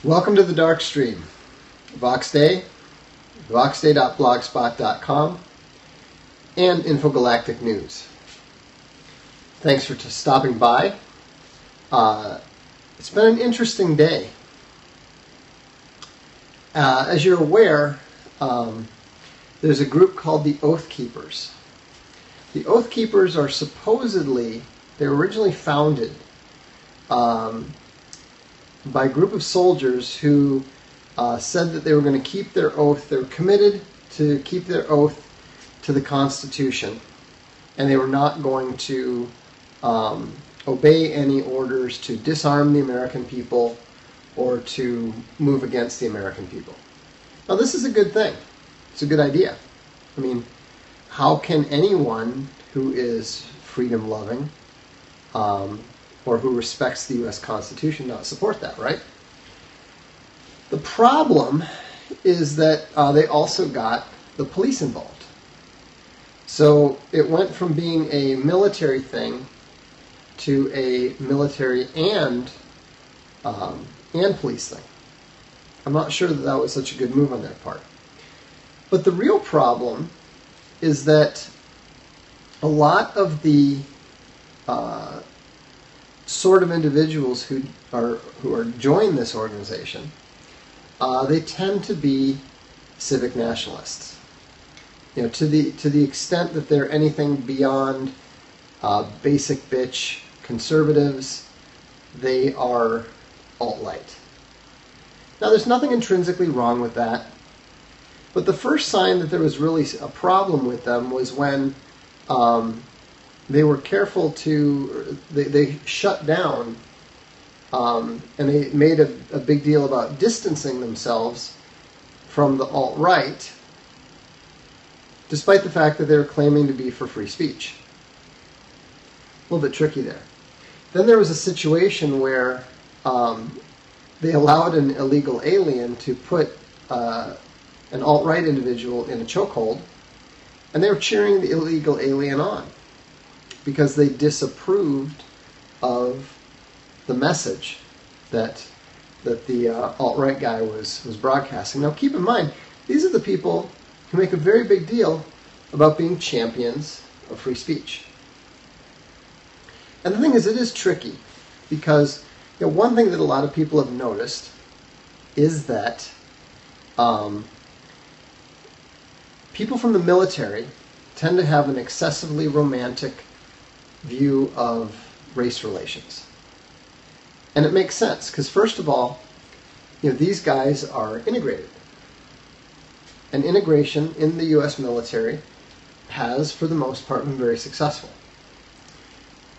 Welcome to the Darkstream. Voxday, voxday.blogspot.com, and Infogalactic News. Thanks for stopping by. It's been an interesting day. As you're aware, there's a group called the Oathkeepers. The Oathkeepers are supposedly, they were originally founded by a group of soldiers who said that they were going to keep their oath. They were committed to keep their oath to the Constitution, and they were not going to obey any orders to disarm the American people or to move against the American people. Now, this is a good thing. It's a good idea. I mean, how can anyone who is freedom-loving or who respects the U.S. Constitution not support that, right? The problem is that they also got the police involved. So it went from being a military thing to a military and police thing. I'm not sure that that was such a good move on their part. But the real problem is that a lot of the sort of individuals who are join this organization, they tend to be civic nationalists. You know, to the extent that they're anything beyond basic bitch conservatives, they are alt-right. Now, there's nothing intrinsically wrong with that, but the first sign that there was really a problem with them was when they were careful to, they shut down and they made a big deal about distancing themselves from the alt-right, despite the fact that they were claiming to be for free speech. A little bit tricky there. Then there was a situation where they allowed an illegal alien to put an alt-right individual in a chokehold, and they were cheering the illegal alien on because they disapproved of the message that the alt-right guy was broadcasting. Now, keep in mind, these are the people who make a very big deal about being champions of free speech. And the thing is, it is tricky because one thing that a lot of people have noticed is that people from the military tend to have an excessively romantic view of race relations. And it makes sense, because first of all, these guys are integrated. And integration in the U.S. military has, for the most part, been very successful.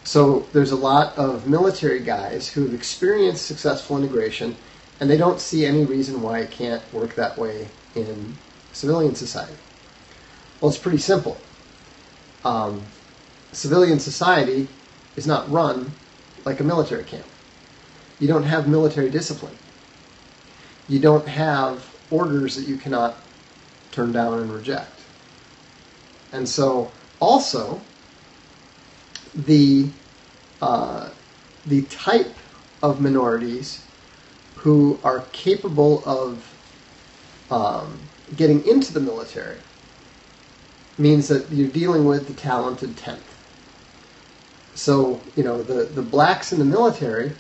So there's a lot of military guys who have experienced successful integration, and they don't see any reason why it can't work that way in civilian society. Well, it's pretty simple. Civilian society is not run like a military camp. You don't have military discipline. You don't have orders that you cannot turn down and reject. And so, also, the type of minorities who are capable of getting into the military means that you're dealing with the talented 10th. So, the blacks in the military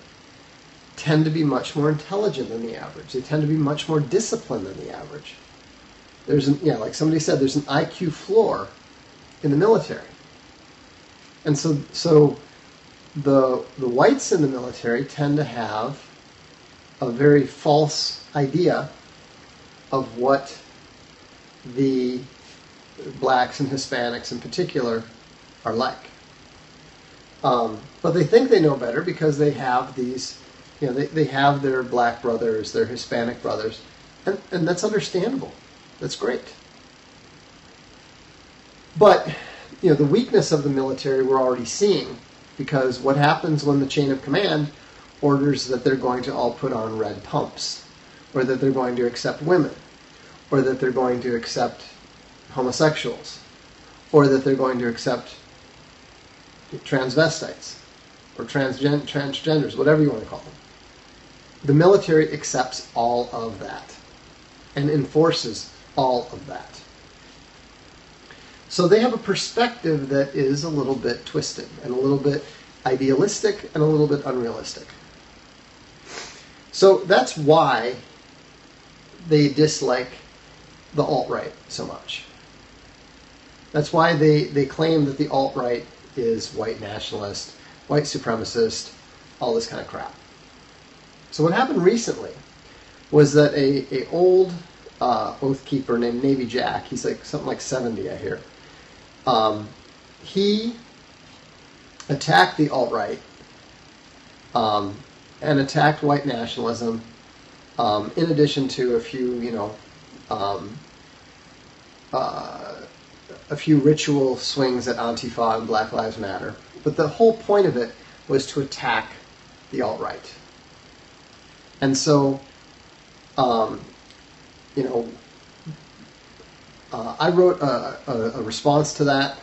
tend to be much more intelligent than the average. They tend to be much more disciplined than the average. There's like somebody said, there's an IQ floor in the military. And so the whites in the military tend to have a very false idea of what the blacks and Hispanics in particular are like. But they think they know better because they have these, they have their black brothers, their Hispanic brothers, and that's understandable. That's great. But, the weakness of the military we're already seeing, because what happens when the chain of command orders that they're going to all put on red pumps, or that they're going to accept women, or that they're going to accept homosexuals, or that they're going to accept transvestites, or transgenders, whatever you want to call them. the military accepts all of that and enforces all of that. So they have a perspective that is a little bit twisted and a little bit idealistic and a little bit unrealistic. So that's why they dislike the alt-right so much. That's why they claim that the alt-right is white nationalist, white supremacist, all this kind of crap. So what happened recently was that a old Oathkeeper named Navy Jack, he's like something like 70, I hear, he attacked the alt-right and attacked white nationalism, in addition to a few, a few ritual swings at Antifa and Black Lives Matter. But the whole point of it was to attack the alt-right. And so, I wrote a response to that.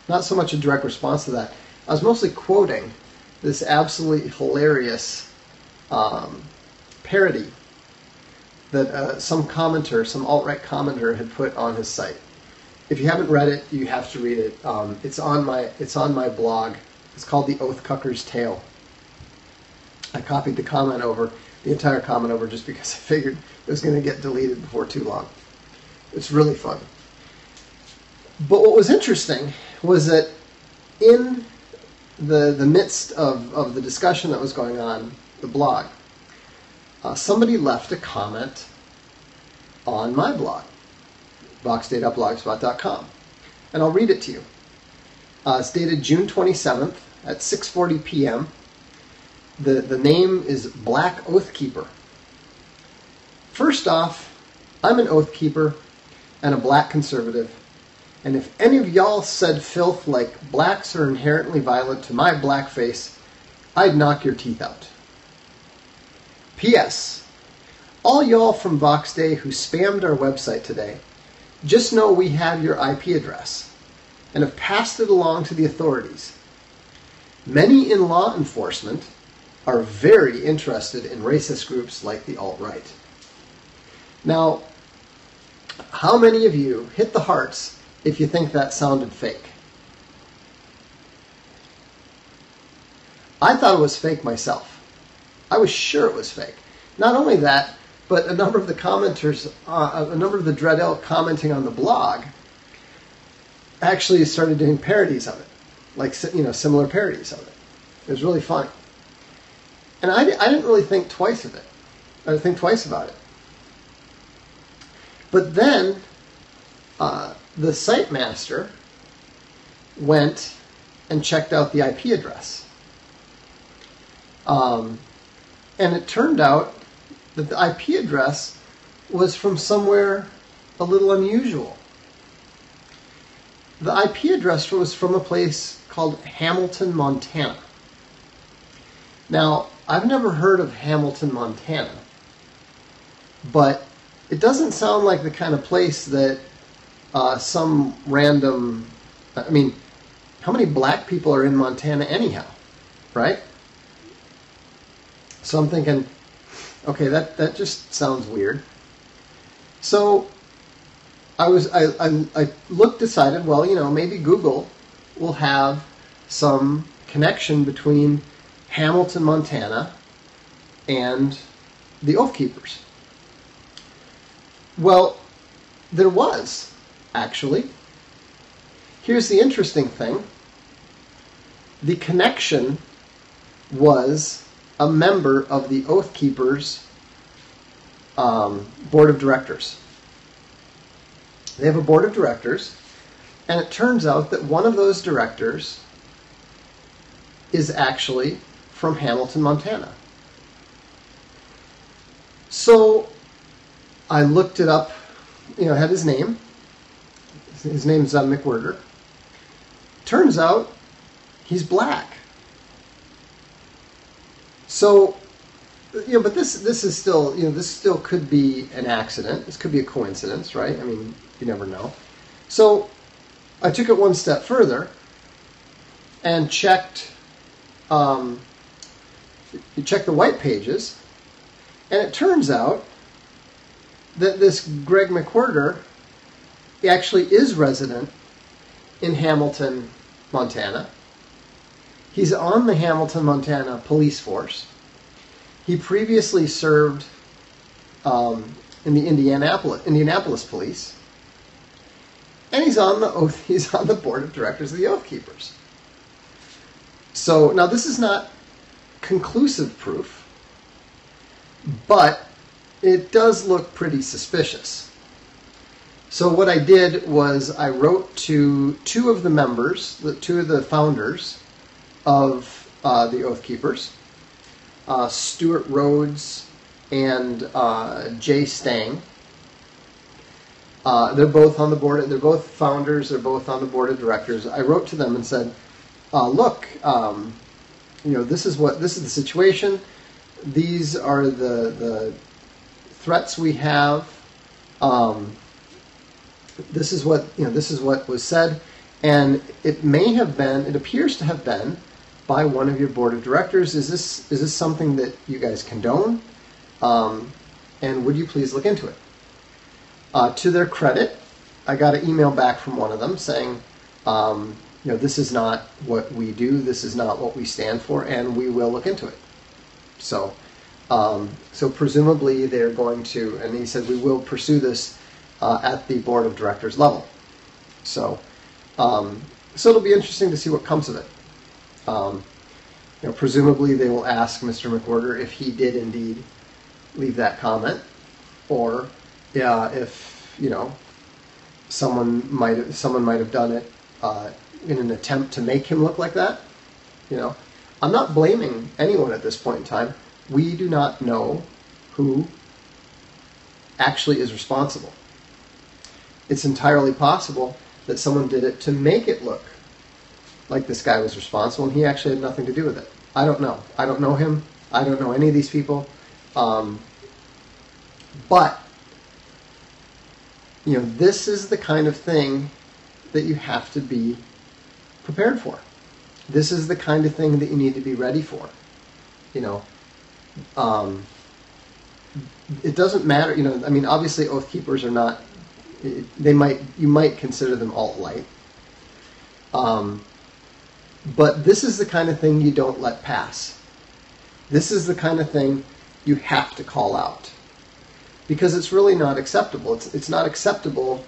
Not so much a direct response to that. I was mostly quoting this absolutely hilarious parody that some commenter, some alt-right commenter, had put on his site. If you haven't read it, you have to read it. It's on my blog. It's called The Oathcucker's Tale. I copied the comment over, the entire comment over, just because I figured it was going to get deleted before too long. It's really fun. But what was interesting was that in the midst of the discussion that was going on, the blog, somebody left a comment on my blog, voxday.blogspot.com. And I'll read it to you. It's dated June 27th at 6:40 p.m. The name is Black Oathkeeper. First off, I'm an Oathkeeper and a black conservative, and if any of y'all said filth like blacks are inherently violent to my black face, I'd knock your teeth out. P.S. All y'all from Voxday who spammed our website today, just know we have your IP address and have passed it along to the authorities. Many in law enforcement are very interested in racist groups like the alt-right. Now, how many of you hit the hearts if you think that sounded fake? I thought it was fake myself. I was sure it was fake. Not only that, but a number of the commenters, a number of the Dread Elk commenting on the blog actually started doing parodies of it, like, similar parodies of it. It was really funny. And I didn't really think twice of it. I didn't think twice about it. But then the site master went and checked out the IP address. And it turned out that the IP address was from somewhere a little unusual. The IP address was from a place called Hamilton, Montana. Now, I've never heard of Hamilton, Montana, but it doesn't sound like the kind of place that some random... I mean, how many black people are in Montana anyhow, right? So I'm thinking, okay, that just sounds weird. So I decided, well, maybe Google will have some connection between Hamilton, Montana and the Oathkeepers. Well, there was, actually. Here's the interesting thing. The connection was a member of the Oathkeepers board of directors. They have a board of directors, and it turns out that one of those directors is actually from Hamilton, Montana. So I looked it up, had his name. His name's McWhirter. Turns out he's black. So, but this is still, this still could be an accident. This could be a coincidence, right? I mean, you never know. So I took it one step further and checked the white pages, And it turns out that this Greg McWhirter actually is resident in Hamilton, Montana. He's on the Hamilton, Montana police force. He previously served in the Indianapolis police. And he's on the board of directors of the Oathkeepers. So now this is not conclusive proof, but it does look pretty suspicious. So what I did was I wrote to two of the members, two of the founders of the Oathkeepers, Stuart Rhodes and Jay Stang. They're both on the board. They're both founders. They're both on the board of directors. I wrote to them and said, "Look, this is the situation. These are the threats we have. This is what was said, and it appears to have been by one of your board of directors. Is this something that you guys condone? And would you please look into it?" To their credit, I got an email back from one of them saying, this is not what we do, this is not what we stand for, and we will look into it. So presumably they're going to, and he said, we will pursue this at the board of directors level. So it'll be interesting to see what comes of it. Presumably they will ask Mr. McWhirter if he did indeed leave that comment, or if someone might have done it in an attempt to make him look like that. I'm not blaming anyone at this point in time. We do not know who actually is responsible. It's entirely possible that someone did it to make it look like this guy was responsible, and he actually had nothing to do with it. I don't know. I don't know him. I don't know any of these people. But this is the kind of thing that you have to be prepared for. This is the kind of thing that you need to be ready for. It doesn't matter. Obviously, Oathkeepers are not. You might consider them alt-light. But this is the kind of thing you don't let pass. This is the kind of thing you have to call out. Because it's really not acceptable. It's not acceptable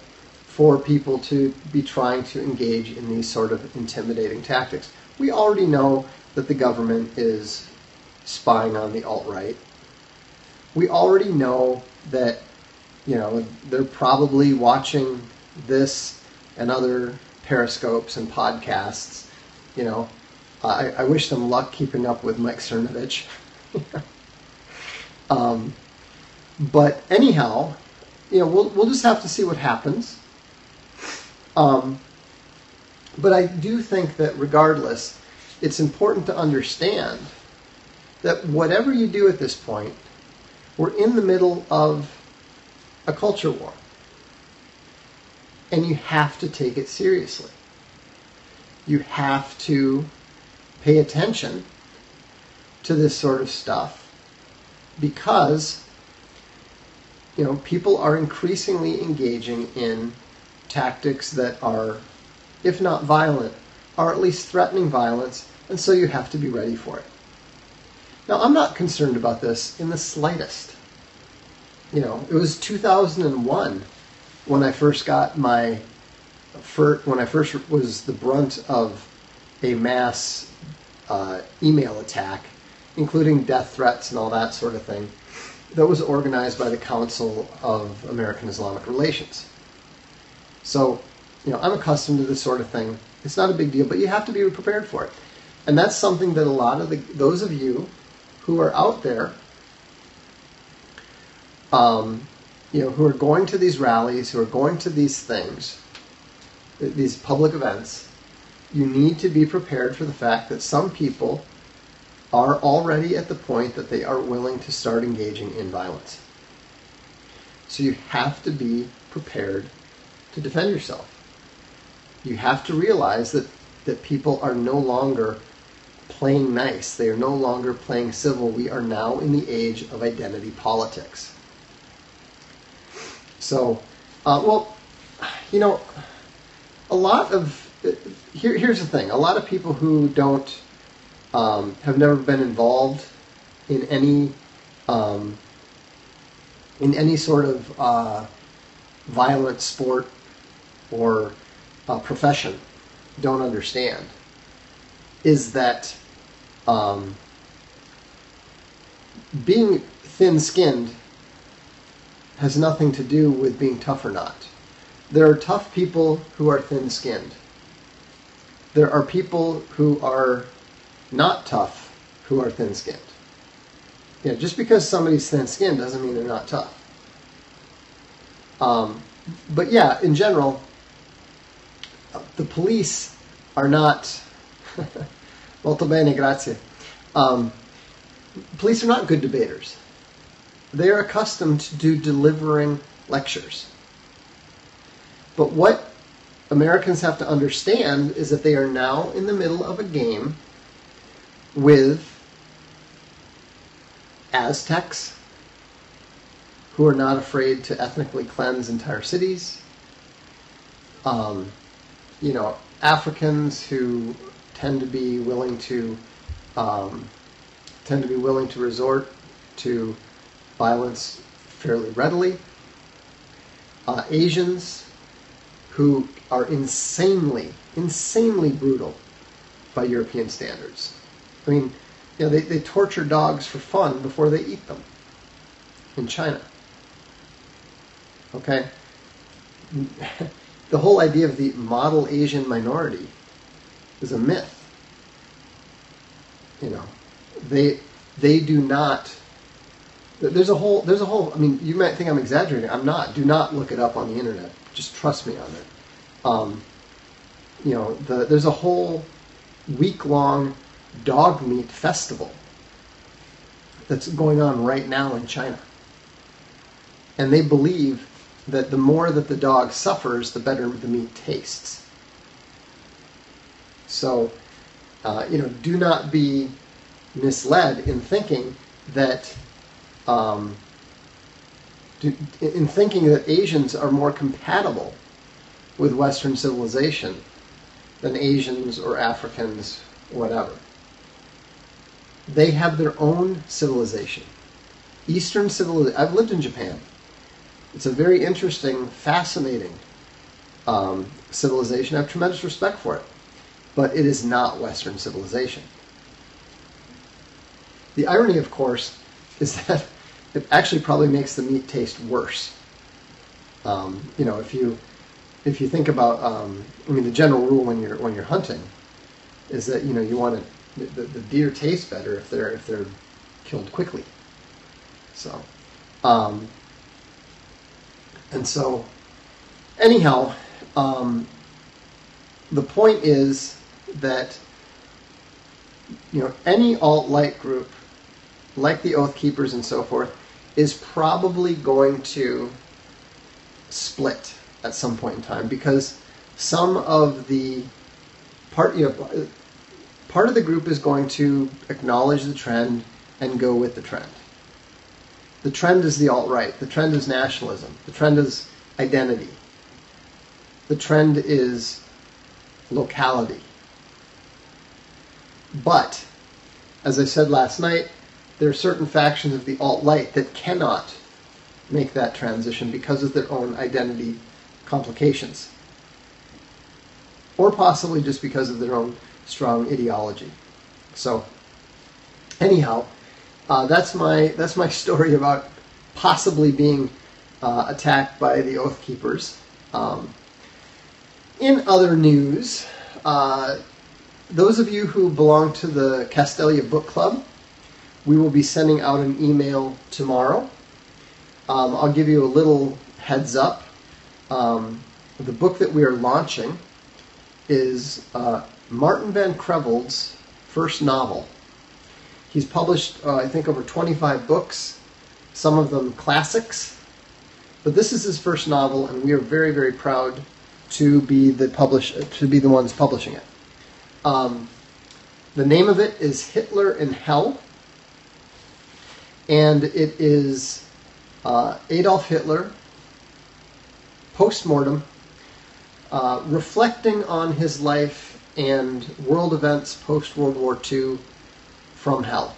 for people to be trying to engage in these sort of intimidating tactics. We already know that the government is spying on the alt-right. We already know that, they're probably watching this and other periscopes and podcasts. I wish them luck keeping up with Mike Cernovich. But anyhow, we'll just have to see what happens. But I do think that regardless, it's important to understand that whatever you do at this point, we're in the middle of a culture war. And you have to take it seriously. You have to pay attention to this sort of stuff because people are increasingly engaging in tactics that are, if not violent, are at least threatening violence, and so you have to be ready for it. Now, I'm not concerned about this in the slightest. It was 2001 when I first got when I first was the brunt of a mass email attack, including death threats and all that sort of thing, that was organized by the Council of American Islamic Relations. So, I'm accustomed to this sort of thing. It's not a big deal, but you have to be prepared for it. And that's something that a lot of those of you who are out there, who are going to these rallies, who are going to these things, these public events, you need to be prepared for the fact that some people are already at the point that they are willing to start engaging in violence. So you have to be prepared to defend yourself. You have to realize that people are no longer playing nice. They are no longer playing civil. We are now in the age of identity politics. So, well, you know, a lot of, here's the thing, a lot of people who don't, have never been involved in any sort of violent sport or profession don't understand is that being thin-skinned has nothing to do with being tough or not. There are tough people who are thin-skinned. There are people who are not tough who are thin-skinned. Yeah, just because somebody's thin-skinned doesn't mean they're not tough. But yeah, in general, the police are not... Molto bene, grazie. Police are not good debaters. They are accustomed to delivering lectures. But what Americans have to understand is that they are now in the middle of a game with Aztecs, who are not afraid to ethnically cleanse entire cities. You know, Africans who tend to be willing to resort to violence fairly readily. Asians who are insanely brutal by European standards. I mean, you know, they torture dogs for fun before they eat them in China. Okay? The whole idea of the model Asian minority is a myth. You know, they do not. There's a whole. I mean, you might think I'm exaggerating. I'm not. Do not look it up on the internet. Just trust me on it. You know, there's a whole week-long dog meat festival that's going on right now in China, and they believe that the more that the dog suffers, the better the meat tastes. So, you know, do not be misled in thinking that Asians are more compatible with Western civilization than Asians or Africans, whatever. They have their own civilization. Eastern civilization. I've lived in Japan. It's a very interesting, fascinating civilization. I have tremendous respect for it. But it is not Western civilization. The irony, of course, is that it actually probably makes the meat taste worse. You know, if you think about, I mean, the general rule when you're hunting is that, you know, you want the deer taste better if they're killed quickly. So, and so, anyhow, the point is that, you know, any alt-right group, like the Oathkeepers and so forth, is probably going to split at some point in time, because some of the part of the group is going to acknowledge the trend and go with the trend. The trend is the alt-right. The trend is nationalism. The trend is identity. The trend is locality. But, as I said last night, there are certain factions of the alt-right that cannot make that transition because of their own identity complications. Or possibly just because of their own strong ideology. So, anyhow, that's my story about possibly being attacked by the Oathkeepers. In other news, those of you who belong to the Castelia Book Club, we will be sending out an email tomorrow. I'll give you a little heads up. The book that we are launching is Martin Van Creveld's first novel. He's published, I think, over 25 books, some of them classics. But this is his first novel, and we are very, very proud to be the ones publishing it. The name of it is Hitler in Hell, and it is Adolf Hitler, post-mortem, reflecting on his life and world events post-World War II from hell.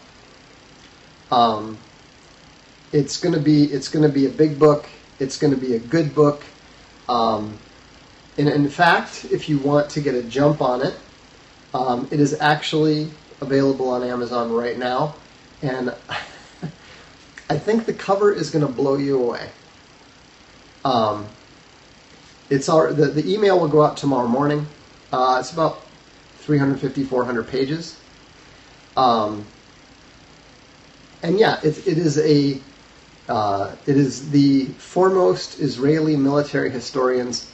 It's going to be a big book. It's going to be a good book. And in fact, if you want to get a jump on it, it is actually available on Amazon right now, and I think the cover is going to blow you away. The email will go out tomorrow morning. It's about 350, 400 pages. And yeah, it is the foremost Israeli military historian's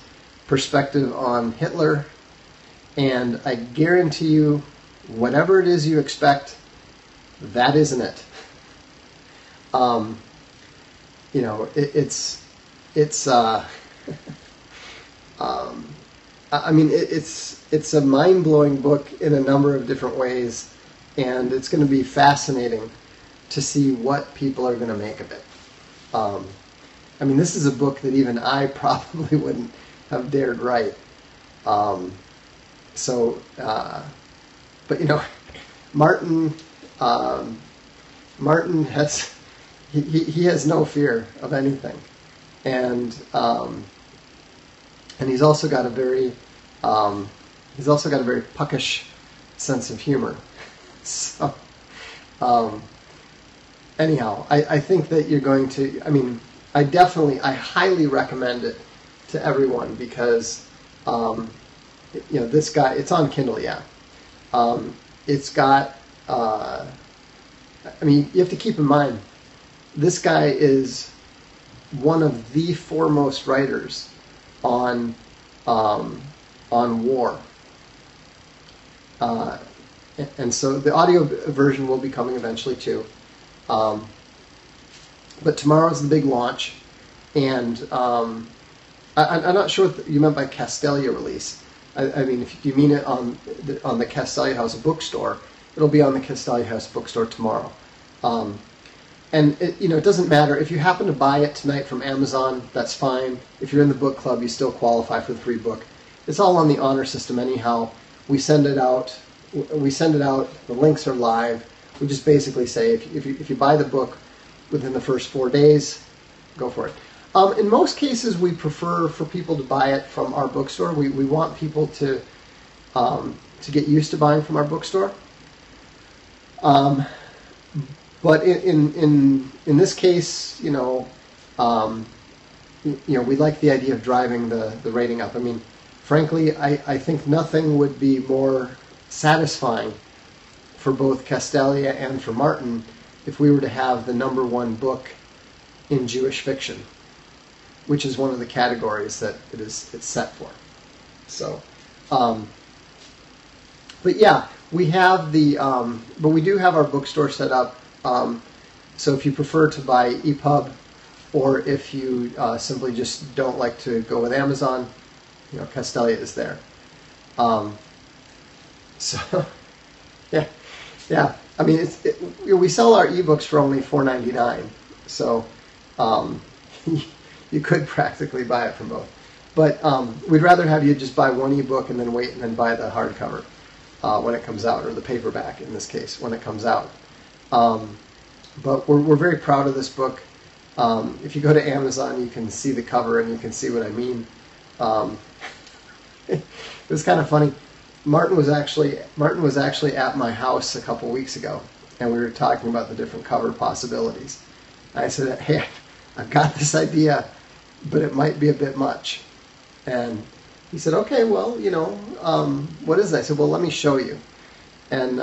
perspective on Hitler, and I guarantee you, whatever it is you expect, that isn't it. It's a mind-blowing book in a number of different ways, and it's going to be fascinating to see what people are going to make of it. This is a book that even I probably wouldn't have dared write. But Martin has he has no fear of anything, and he's also got a very puckish sense of humor. So anyhow, I think that you're going to. I highly recommend it to everyone because this guy. It's on Kindle, yeah. It's got. You have to keep in mind, this guy is one of the foremost writers on war. And so the audio version will be coming eventually too. But tomorrow's the big launch, and I'm not sure what you meant by Castelia release. If you mean it on the Castelia House bookstore, it'll be on the Castelia House bookstore tomorrow. And it doesn't matter if you happen to buy it tonight from Amazon. That's fine. If you're in the book club, you still qualify for the free book. It's all on the honor system anyhow. We send it out. The links are live. We just basically say if you buy the book within the first 4 days, go for it. In most cases, we prefer for people to buy it from our bookstore. We want people to get used to buying from our bookstore. But in this case, we like the idea of driving the rating up. Frankly, I think nothing would be more satisfying for both Castelia and for Martin if we were to have the #1 book in Jewish fiction, which is one of the categories that it's set for. So, but yeah, we have but we do have our bookstore set up. So if you prefer to buy EPUB, or if you simply just don't like to go with Amazon, Castelia is there. So yeah. We sell our ebooks for only $4.99, so you could practically buy it from both. But we'd rather have you just buy one ebook and then wait and then buy the hardcover when it comes out, or the paperback in this case when it comes out. But we're very proud of this book. If you go to Amazon, you can see the cover and you can see what I mean. It was kind of funny. Martin was actually at my house a couple weeks ago, and we were talking about the different cover possibilities. I said, "Hey, I've got this idea, but it might be a bit much." And he said, "Okay, well, what is that?" I said, "Well, let me show you." And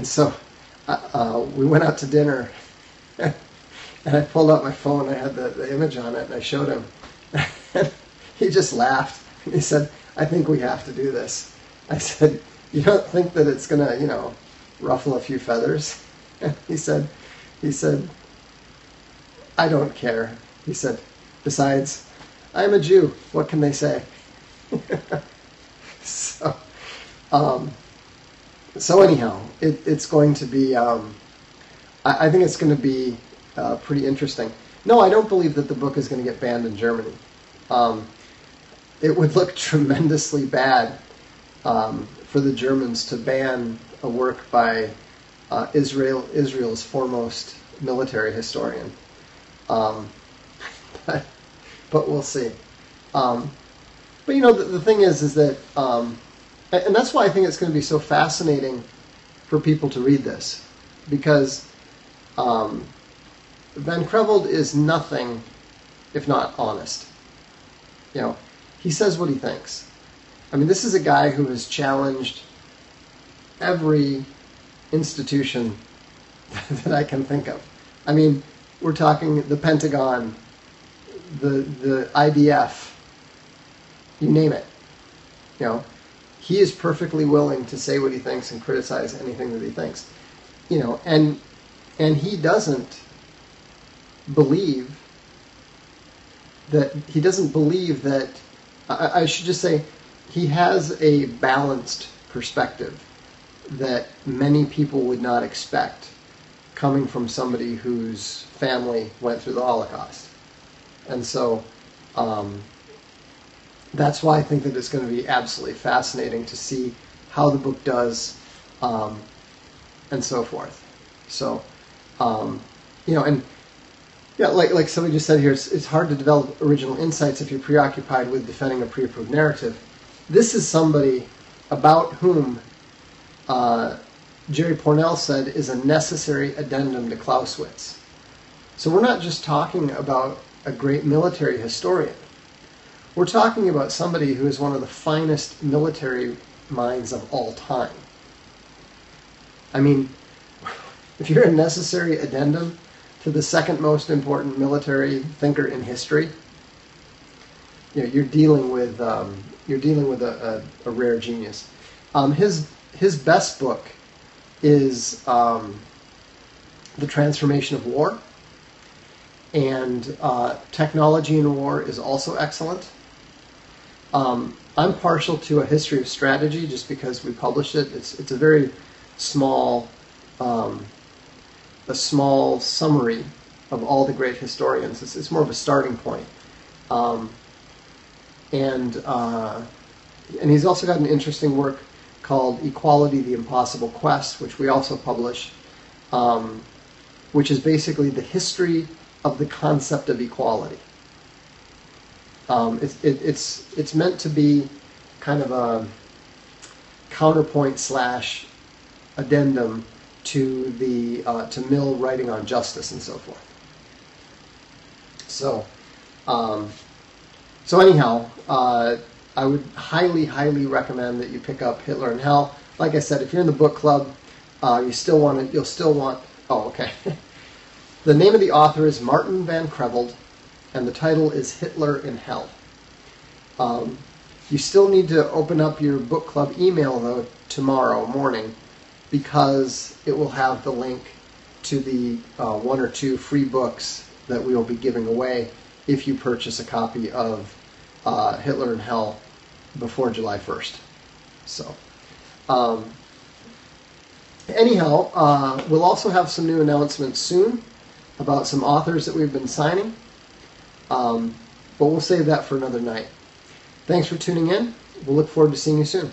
so we went out to dinner, and I pulled out my phone. I had the image on it, and I showed him. And he just laughed. He said, "I think we have to do this." I said, "You don't think that it's going to, ruffle a few feathers?" And he said, "I don't care." He said, "Besides, I'm a Jew. What can they say?" So, So anyhow, it's going to be, I think it's going to be pretty interesting. No, I don't believe that the book is going to get banned in Germany. It would look tremendously bad for the Germans to ban a work by Israel's foremost military historian. But we'll see. But you know, the thing is that, and that's why I think it's going to be so fascinating for people to read this, because Van Creveld is nothing if not honest. You know, he says what he thinks. I mean, this is a guy who has challenged every institution that I can think of. I mean, we're talking the Pentagon, the IDF, you name it. You know, he is perfectly willing to say what he thinks and criticize anything that he thinks. You know, and he doesn't believe that, I should just say, he has a balanced perspective that many people would not expect coming from somebody whose family went through the Holocaust. And so that's why I think that it's going to be absolutely fascinating to see how the book does, and so forth. So, you know, and yeah, like somebody just said here, it's hard to develop original insights if you're preoccupied with defending a pre-approved narrative. This is somebody about whom Jerry Pournelle said is a necessary addendum to Clausewitz. So we're not just talking about a great military historian. We're talking about somebody who is one of the finest military minds of all time. I mean, if you're a necessary addendum to the second most important military thinker in history, you know, you're dealing with a rare genius. His best book is The Transformation of War, and Technology in War is also excellent. I'm partial to A History of Strategy just because we published it. It's a very small summary of all the great historians. It's more of a starting point. And he's also got an interesting work called Equality, the Impossible Quest, which we also publish, which is basically the history of the concept of equality. It's meant to be kind of a counterpoint / addendum to the to Mill writing on justice and so forth. So, anyhow, I would highly recommend that you pick up Hitler in Hell. Like I said, if you're in the book club, you'll still want. Oh, okay. The name of the author is Martin Van Creveld, and the title is Hitler in Hell. You still need to open up your book club email, though, tomorrow morning, because it will have the link to the 1 or 2 free books that we will be giving away if you purchase a copy of Hitler in Hell before July 1st. So, anyhow, we'll also have some new announcements soon about some authors that we've been signing, but we'll save that for another night. Thanks for tuning in. We'll look forward to seeing you soon.